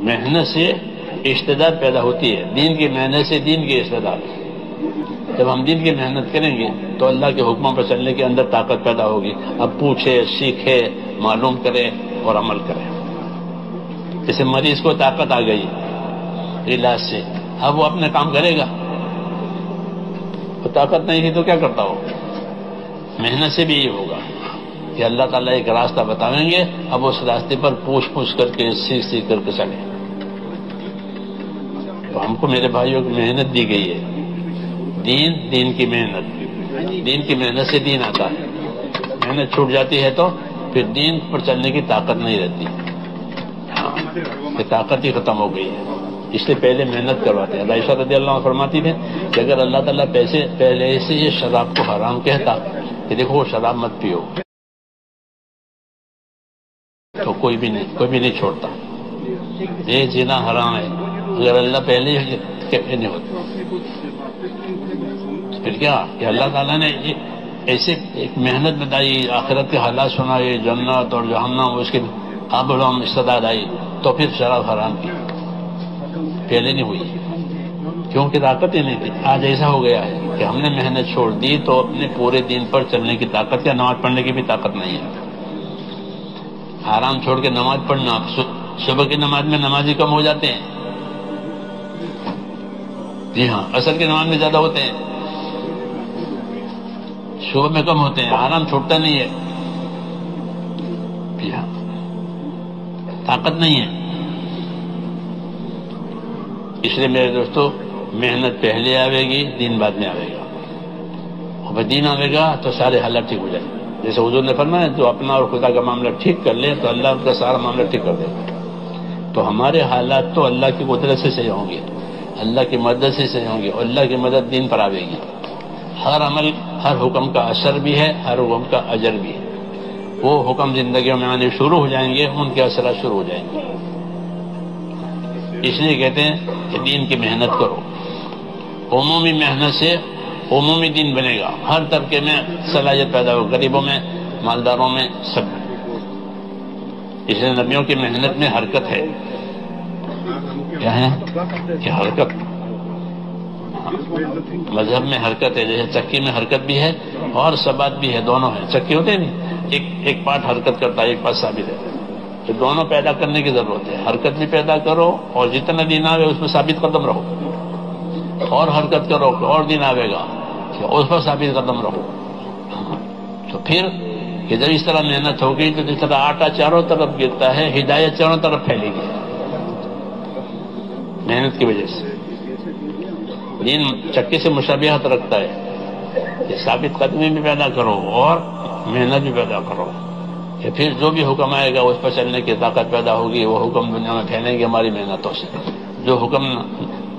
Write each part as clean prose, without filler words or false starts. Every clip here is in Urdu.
محنت سے استعداد پیدا ہوتی ہے، دین کی محنت سے دین کی استعداد۔ جب ہم دین کی محنت کریں گے تو اللہ کے حکموں پر چلنے کے اندر طاقت پیدا ہوگی۔ اب پوچھے، سیکھے، معلوم کرے اور عمل کرے۔ جیسے مریض کو طاقت آ گئی علاج سے، اب وہ اپنے کام کرے گا، تو طاقت نہیں تھی تو کیا کرتا ہو؟ محنت سے بھی یہ ہوگا کہ اللہ تعالیٰ ایک راستہ بتائیں گے، اب اس راستے پر پوچھ کر کے، سیکھ کر کے چلیں۔ تو ہم کو میرے بھائیوں کی محنت دی گئی ہے، دین کی محنت، دین کی محنت سے دین آتا ہے۔ محنت چھوٹ جاتی ہے تو پھر دین پر چلنے کی طاقت نہیں رہتی، کہ طاقت ہی ختم ہو گئی ہے، اس لیے پہلے محنت کرواتے ہیں۔ عائشہ رضی اللہ عنہ فرماتی تھے کہ اگر اللہ تعالیٰ پہلے سے یہ شراب کو حرام کہتا کہ دیکھو شراب مت پیو، تو کوئی بھی نہیں چھوڑتا۔ یہ زنا حرام ہے، اگر اللہ پہلے کہتے نہیں ہوتا، پھر کیا کہ اللہ تعالیٰ نے ایسے ایک محنت بتائی، آخرت کے حالات سنائے، جنت اور جہنم، اس کے قابل استعداد آئی، تو پھر شراب حرام کی، پہلے نہیں ہوئی، کیونکہ طاقت ہی نہیں تھی۔ آج ایسا ہو گیا ہے کہ ہم نے محنت چھوڑ دی تو اپنے پورے دین پر چلنے کی طاقت یا نماز پڑھنے کی بھی طاقت نہیں ہے۔ حرام چھوڑ کے نماز پڑھنا، صبح کی نماز میں نمازی کم ہو جاتے ہیں، جی ہاں، عصر کی نماز میں زیادہ ہوتے ہیں، صبح میں کم ہوتے ہیں، حرام چھوڑتا نہیں ہے، جی ہاں، طاقت نہیں ہے۔ اس لیے میرے دوستو، محنت پہلے آئے گی، دین بعد میں آئے گا، اور دین آئے گا تو سارے حالات ٹھیک ہو جائیں گے۔ جیسے حضور نے فرمایا جو اپنا اور خدا کا معاملہ ٹھیک کر لے تو اللہ کا سارا معاملہ ٹھیک کر دے گا۔ تو ہمارے حالات تو اللہ کی قدرت سے صحیح ہوں گے، اللہ کی مدد سے صحیح ہوں گے، اور اللہ کی مدد دین پر آئے گی۔ ہر عمل، ہر حکم کا اثر بھی ہے، ہر حکم کا اجر بھی ہے۔ وہ حکم زندگیوں میں آنے شروع ہو جائیں گے، ان کے اثرات شروع ہو جائیں گے۔ اس لیے کہتے ہیں کہ دین کی محنت کرو، عمومی محنت سے عمومی دین بنے گا، ہر طبقے میں صلاحیت پیدا ہو، غریبوں میں، مالداروں میں، سب میں۔ اس لیے نبیوں کی محنت میں حرکت ہے، کیا ہے کہ حرکت، مذہب میں حرکت ہے، جیسے چکی میں حرکت بھی ہے اور ثبات بھی ہے، دونوں ہے۔ چکی ہوتے ہیں نہیں، ایک پارٹ حرکت کرتا ہے، ایک پارٹ ثابت ہے، تو دونوں پیدا کرنے کی ضرورت ہے۔ حرکت بھی پیدا کرو اور جتنا دین آئے اس میں ثابت قدم رہو، اور حرکت کرو اور دین آئے گا اس پر ثابت قدم رہو۔ تو پھر ادھر اس طرح محنت ہوگی تو جس طرح آٹا چاروں طرف گرتا ہے، ہدایت چاروں طرف پھیلے گی محنت کی وجہ سے۔ دین چکی سے مشابہت رکھتا ہے کہ ثابت قدمی بھی پیدا کرو اور محنت بھی پیدا کرو، کہ پھر جو بھی حکم آئے گا اس پر چلنے کی طاقت پیدا ہوگی۔ وہ حکم دنیا میں پھیلیں گے ہماری محنتوں سے۔ جو حکم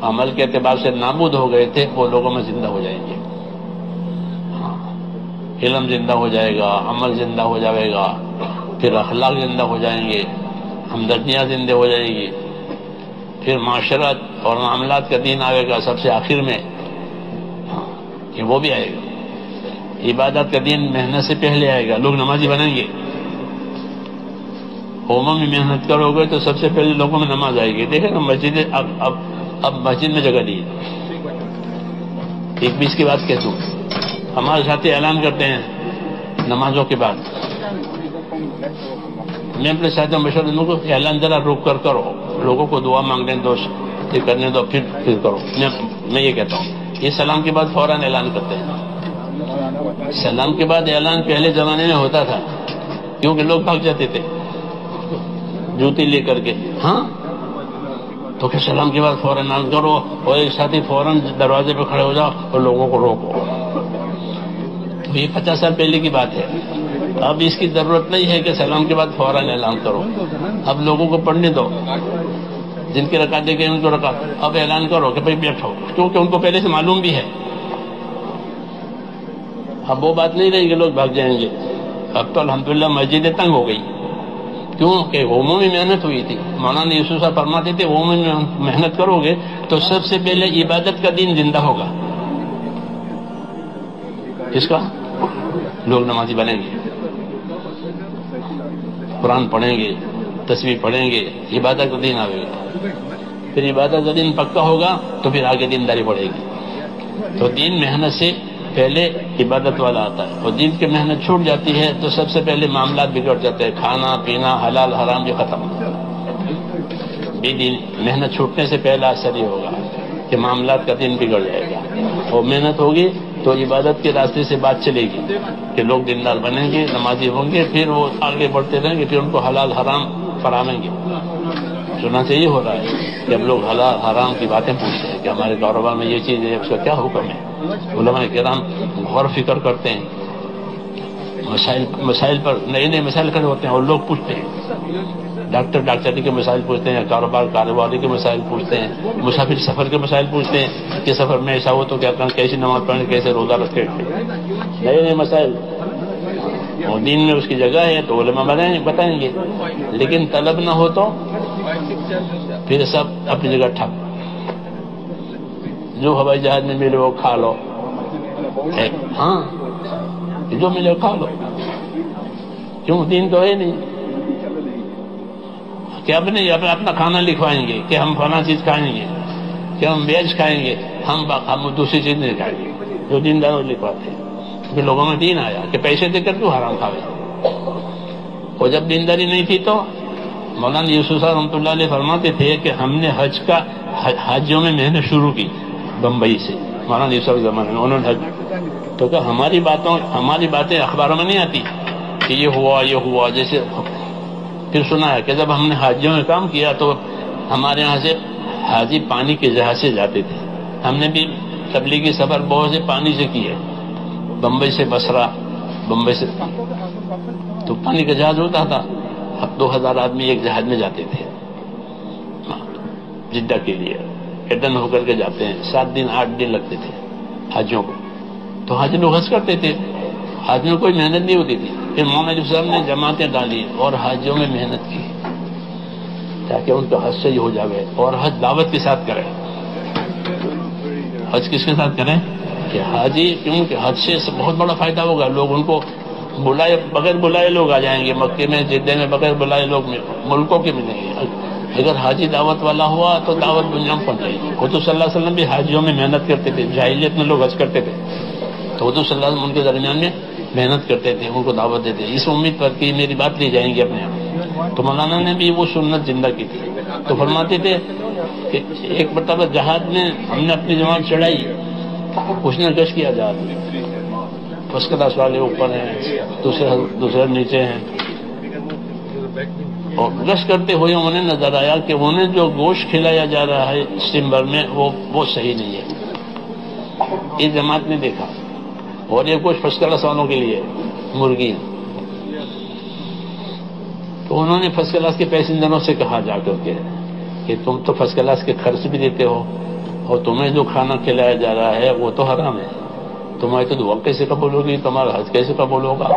عمل کے اعتبار سے نابود ہو گئے تھے وہ لوگوں میں زندہ ہو جائیں گے، علم زندہ ہو جائے گا، عمل زندہ ہو جائے گا، پھر اخلاق زندہ ہو جائیں گے، ہمدردیاں زندہ ہو جائیں گی، پھر معاشرت اور معاملات کا دین آئے گا سب سے آخر میں، کہ وہ بھی آئے گا۔ عبادت کا دین محنت سے پہلے آئے گا، لوگ نمازی بنیں گے۔ قوموں میں محنت کرو گے تو سب سے پہلے لوگوں میں نماز آئے گی۔ دیکھیں نا مسجد، اب مسجد میں جگہ دی ہے۔ ایک بیس کی بات کہتا ہوں، ہمارے ساتھی اعلان کرتے ہیں نمازوں کے بعد، میں اپنے ساتھیوں مشورہ کو اعلان ذرا روک کر کرو، لوگوں کو دعا مانگنے دو، یہ کرنے دو، پھر کرو۔ میں یہ کہتا ہوں یہ سلام کے بعد فوراً اعلان کرتے ہیں۔ سلام کے بعد اعلان پہلے زمانے میں ہوتا تھا، کیونکہ لوگ بھاگ جاتے تھے جوتی لے کر کے، ہاں تو کہ سلام کے بعد فوراً اعلان کرو، اور ایک ساتھی فوراً دروازے پہ کھڑے ہو جاؤ اور لوگوں کو روکو۔ تو یہ 50 سال پہلے کی بات ہے۔ اب اس کی ضرورت نہیں ہے کہ سلام کے بعد فوراً اعلان کرو، اب لوگوں کو پڑھنے دو، جن کی رکعتیں گئے ان کو رکعت، اب اعلان کرو کہ بھائی بیٹھو، کیونکہ ان کو پہلے سے معلوم بھی ہے۔ اب وہ بات نہیں رہی کہ لوگ بھاگ جائیں گے۔ اب تو الحمدللہ مسجدیں تنگ ہو گئی، کیونکہ عمومی محنت ہوئی تھی۔ مولانا یوسف صاحب فرماتے تھے عمومی محنت کرو گے تو سب سے پہلے عبادت کا دین زندہ ہوگا۔ اس کا لوگ نمازی بنیں گے، قرآن پڑھیں گے، تسبیح پڑھیں گے، عبادت کا دین آئے گا، پھر عبادت کا دین پکا ہوگا تو پھر آگے دینداری بڑھے گی۔ تو دین محنت سے پہلے عبادت والا آتا ہے، اور دین کی محنت چھوٹ جاتی ہے تو سب سے پہلے معاملات بگڑ جاتے ہیں، کھانا پینا حلال حرام جو ختم، بھی دین محنت چھوٹنے سے پہلا اثر یہ ہوگا کہ معاملات کا دین بگڑ جائے گا، اور محنت ہوگی تو عبادت کے راستے سے بات چلے گی کہ لوگ دیندار بنیں گے، نمازی ہوں گے، پھر وہ آگے بڑھتے رہیں گے، پھر ان کو حلال حرام فرامیں گے۔ چنانچہ یہ ہو رہا ہے کہ اب لوگ حلال حرام کی باتیں پوچھتے ہیں کہ ہمارے کاروبار میں یہ چیز ہے، اس کا کیا حکم ہے۔ علماء کرام غور فکر کرتے ہیں، مسائل پر نئے نئے مسائل کھڑے ہوتے ہیں اور لوگ پوچھتے ہیں، ڈاکٹری کے مسائل پوچھتے ہیں، کاروباری کے مسائل پوچھتے ہیں، مسافر سفر کے مسائل پوچھتے ہیں کہ سفر میں ایسا ہو تو کیا کریں، کیسی نماز پڑھیں، کیسے روزہ رکھیں، نئے نئے مسائل، اور دین میں اس کی جگہ ہے تو علماء بتائیں گے، لیکن طلب نہ ہو تو پھر سب اپنی جگہ ٹھپ، جو ہوائی جہاز میں ملے وہ کھا لو، ہاں جو ملے کھا لو، کیوں دین تو ہے نہیں کہ اب نہیں اپنا کھانا لکھوائیں گے کہ ہم فلاں چیز کھائیں گے، کہ ہم ویج کھائیں گے، ہم دوسری چیز نہیں کھائیں گے، جو دیندار لکھواتے ہیں، کیونکہ لوگوں میں دین آیا کہ پیسے دے کر کیوں حرام کھاوے، اور جب دینداری نہیں تھی تو مولانا یوسف صاحب رحمۃ اللہ علیہ فرماتے تھے کہ ہم نے حجوں میں محنت شروع کی بمبئی سے، مولانا یوسف کے زمانے میں انہوں نے حج، تو کہ ہماری باتیں اخباروں میں نہیں آتی کہ یہ ہوا، جیسے پھر سنا ہے کہ جب ہم نے حاجیوں میں کام کیا تو ہمارے یہاں سے حاجی پانی کے جہاز سے جاتے تھے، ہم نے بھی تبلیغی سفر بہت سے پانی سے کی ہے، بمبئی سے بصرہ، بمبئی سے تو پانی کا جہاز ہوتا تھا، 2000 آدمی ایک جہاز میں جاتے تھے جدہ کے لیے، ایڈن ہو کر کے جاتے ہیں، 7 دن 8 دن لگتے تھے حاجیوں کو، تو حاجی لوگ حج کرتے تھے، حج میں کوئی محنت نہیں ہوتی تھی، پھر مولانا یوسف صاحب نے جماعتیں ڈالی اور حاجیوں میں محنت کی تاکہ ان کا حج صحیح ہو جائے، اور حج دعوت کے ساتھ کریں، حج کس کے ساتھ کریں کہ حاجی، کیونکہ حج سے بہت بڑا فائدہ ہوگا، لوگ ان کو بلائے بغیر بلائے لوگ آ جائیں گے، مکے میں جدہ میں بغیر بلائے لوگ ملکوں کے ملیں گے، اگر حاجی دعوت والا ہوا تو دعوت دنیا میں پہنچ جائے گی۔ حضور صلی اللہ علیہ وسلم بھی حاجیوں میں محنت کرتے تھے، جاہلیت میں لوگ حج کرتے تھے تو حضور صلی اللہ علیہ وسلم ان کے درمیان میں محنت کرتے تھے، ان کو دعوت دیتے، اس امید پر کہ میری بات لی جائیں گی اپنے یہاں، تو مولانا نے بھی وہ سنت زندہ کی تھی، تو فرماتے تھے کہ ایک مرتبہ جہاز میں ہم نے اپنی جماعت چڑھائی، اس نے گشت کیا جہاز میں، فرسٹ کلاس والے اوپر ہیں، دوسرے نیچے ہیں، اور گشت کرتے ہوئے انہیں نظر آیا کہ انہیں جو گوشت کھلایا جا رہا ہے اسٹیمر میں وہ صحیح نہیں ہے، اس جماعت نے دیکھا، اور یہ کچھ فرسٹ کلاس والوں کے لیے مرغی، تو انہوں نے فرسٹ کلاس کے پیسنجروں سے کہا جا کر کے کہ تم تو فرسٹ کلاس کے خرچ بھی دیتے ہو اور تمہیں جو کھانا کھلایا جا رہا ہے وہ تو حرام ہے، تمہاری تو دعا کیسے قبول ہوگی، تمہارا حج کیسے قبول ہوگا،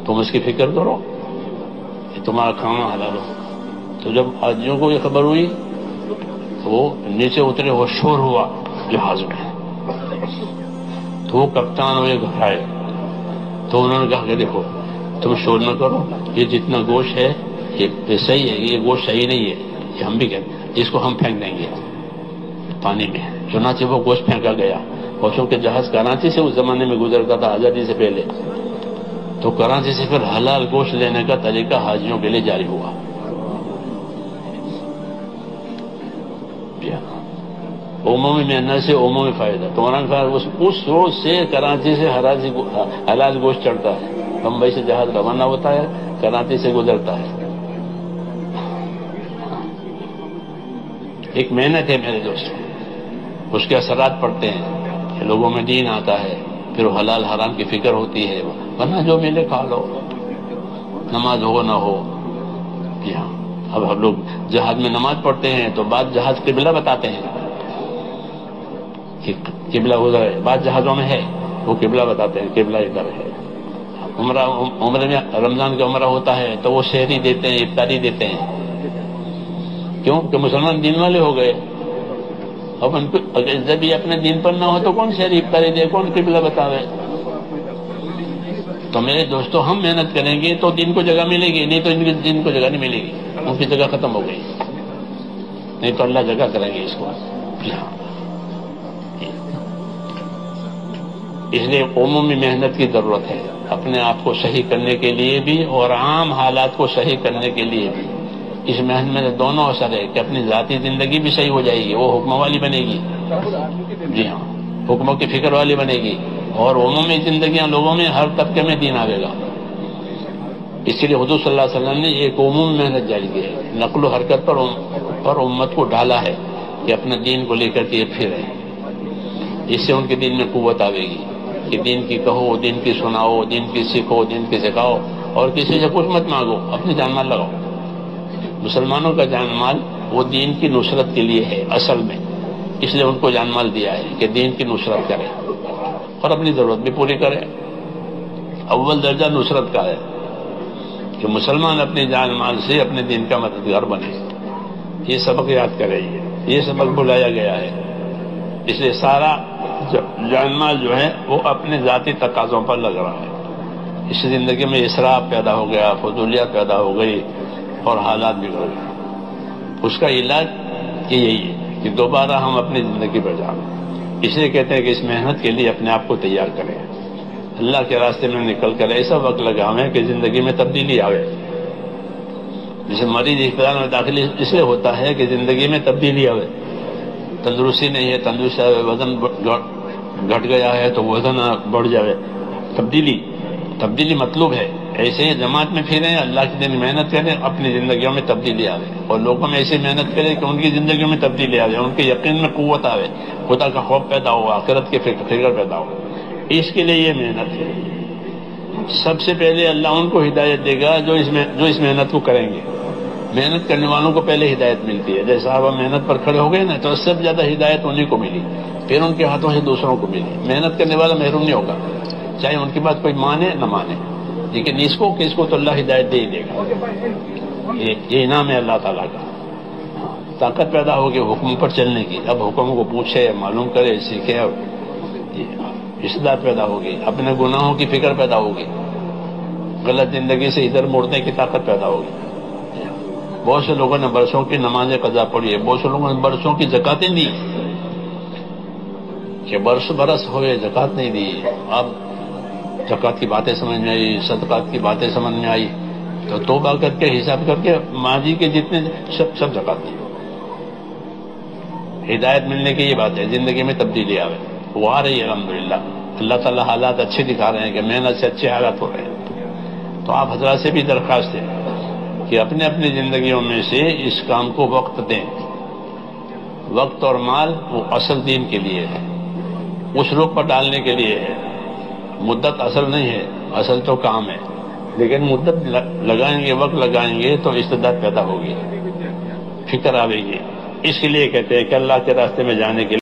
تم اس کی فکر کرو کہ تمہارا کھانا حلال ہو۔ تو جب حاجیوں کو یہ خبر ہوئی تو وہ نیچے اترے، وہ شور ہوا جہاز میں، تو وہ کپتان ہوئے گھبرائے، تو انہوں نے کہا کہ دیکھو تم شور نہ کرو، یہ جتنا گوشت ہے یہ صحیح ہے، یہ گوشت صحیح نہیں ہے، یہ ہم بھی کہتے ہیں، اس کو ہم پھینک دیں گے پانی میں، چنانچہ وہ گوشت پھینکا گیا، اور چونکہ جہاز کراچی سے اس زمانے میں گزرتا تھا آزادی سے پہلے، تو کراچی سے پھر حلال گوشت لینے کا طریقہ حاجیوں کے لیے جاری ہوا۔ عمومی محنت سے عمومی فائدہ، تو مولانا اس روز سے کراچی سے حلال گوشت چڑھتا ہے، بمبئی سے جہاز روانہ ہوتا ہے، کراچی سے گزرتا ہے، ایک محنت ہے میرے دوست، اس کے اثرات پڑتے ہیں کہ لوگوں میں دین آتا ہے، پھر حلال حرام کی فکر ہوتی ہے، ورنہ جو ملے کھا لو، نماز ہو نہ ہو۔ ہاں اب ہم لوگ جہاز میں نماز پڑھتے ہیں تو بعض جہاز قبلہ بتاتے ہیں کہ قبلہ ادھر ہے، بعض جہازوں میں ہے وہ قبلہ بتاتے ہیں قبلہ ادھر ہے۔ عمرے میں رمضان کا عمرہ ہوتا ہے تو وہ سحری دیتے ہیں، افطاری دیتے ہیں، کیوں کہ مسلمان دین والے ہو گئے، اب ان کو جب یہ اپنے دین پر نہ ہو تو کون سحری افطاری دے، کون قبلہ بتاوے، تو میرے دوستوں ہم محنت کریں گے تو دین کو جگہ ملے گی، نہیں تو ان کی دین کو جگہ نہیں ملے گی، ان کی جگہ ختم ہو گئی، نہیں تو اللہ جگہ کریں گے اس کو۔ اس لیے عمومی محنت کی ضرورت ہے، اپنے آپ کو صحیح کرنے کے لیے بھی اور عام حالات کو صحیح کرنے کے لیے بھی۔ اس محنت میں دونوں اثر ہے کہ اپنی ذاتی زندگی بھی صحیح ہو جائے گی، وہ حکم والی بنے گی، جی ہاں، حکموں کی فکر والی بنے گی، اور عمومی زندگیاں لوگوں میں ہر طبقے میں دین آئے گا۔ اسی لیے حضور صلی اللہ علیہ وسلم نے ایک عموم محنت جاری کی ہے، نقل و حرکت پر امت کو ڈالا ہے کہ اپنا دین کو لے کر کے پھرے، اس سے ان کے دین میں قوت آئے گی کہ دین کی کہو، دین کی سناؤ، دین کی سیکھو، دین کی سکھاؤ، اور کسی سے کچھ مت مانگو، اپنی جان مال لگاؤ۔ مسلمانوں کا جان مال وہ دین کی نصرت کے لیے ہے اصل میں، اس لیے ان کو جان مال دیا ہے کہ دین کی نصرت کرے اور اپنی ضرورت بھی پوری کرے۔ اول درجہ نصرت کا ہے کہ مسلمان اپنے جان مال سے اپنے دین کا مددگار بنے، یہ سبق یاد کرے، یہ سبق بلایا گیا ہے۔ اس لیے سارا جان مال جو ہے وہ اپنے ذاتی تقاضوں پر لگ رہا ہے، اس زندگی میں اسراف پیدا ہو گیا، فضولیات پیدا ہو گئی اور حالات بگڑ گئے۔ اس کا علاج یہی ہے کہ دوبارہ ہم اپنی زندگی پر جائیں، اس لیے کہتے ہیں کہ اس محنت کے لیے اپنے آپ کو تیار کریں، اللہ کے راستے میں نکل کر ایسا وقت لگاویں کہ زندگی میں تبدیلی آئے۔ جسے مریض اسپتال میں داخل اس لیے ہوتا ہے کہ زندگی میں تبدیلی آئے، تندرستی نہیں ہے، تندرستی آئے، وزن گھٹ گیا ہے تو وزن بڑھ جائے، تبدیلی مطلوب ہے۔ ایسے ہی جماعت میں پھریں، اللہ کے دن محنت کریں، اپنی زندگیوں میں تبدیلی آئے، اور لوگوں میں ایسی محنت کریں کہ ان کی زندگیوں میں تبدیلی آئے، ان کے یقین میں قوت آئے، خدا کا خوف پیدا ہو، آخرت کی فکر پیدا ہو۔ اس کے لیے یہ محنت ہے۔ سب سے پہلے اللہ ان کو ہدایت دے گا جو اس محنت کو کریں گے۔ محنت کرنے والوں کو پہلے ہدایت ملتی ہے، جیسے صحابہ محنت پر کھڑے ہو گئے نا تو سب زیادہ ہدایت انہیں کو ملی، پھر ان کے ہاتھوں سے دوسروں کو ملی۔ محنت کرنے والا محروم نہیں ہوگا، چاہے ان کی بات کوئی مانے نہ مانے، لیکن اس کو تو اللہ ہدایت دے ہی دے گا۔ یہ انعام ہے اللہ تعالیٰ کا۔ طاقت پیدا ہوگی حکم پر چلنے کی، اب حکم کو پوچھے، معلوم کرے، سیکھے، استعداد پیدا ہوگی، اپنے گناہوں کی فکر پیدا ہوگی، غلط زندگی سے ادھر موڑنے کی طاقت پیدا ہوگی۔ بہت سے لوگوں نے برسوں کی نمازیں قضا پڑھی ہے، بہت سے لوگوں نے برسوں کی زکاتیں دی کہ برس ہوئے زکات نہیں دی۔ اب زکات کی باتیں سمجھ میں آئی، صدقات کی باتیں سمجھ میں آئی تو توبہ کر کے حساب کر کے ماضی کے جتنے سب زکات دی۔ ہدایت ملنے کی یہ بات ہے، زندگی میں تبدیلی آئے، وہ آ رہی ہے الحمدللہ۔ اللہ تعالیٰ حالات اچھے دکھا رہے ہیں کہ محنت سے اچھے حالات ہو رہے ہیں۔ تو آپ حضرات سے بھی درخواست ہے کہ اپنے اپنی زندگیوں میں سے اس کام کو وقت دیں۔ وقت اور مال وہ اصل دین کے لیے ہے، اس روح پر ڈالنے کے لیے ہے۔ مدت اصل نہیں ہے، اصل تو کام ہے، لیکن مدت لگائیں گے، وقت لگائیں گے تو استعداد پیدا ہوگی، فکر آئے گی۔ اس کے لیے کہتے ہیں کہ اللہ کے راستے میں جانے کے لیے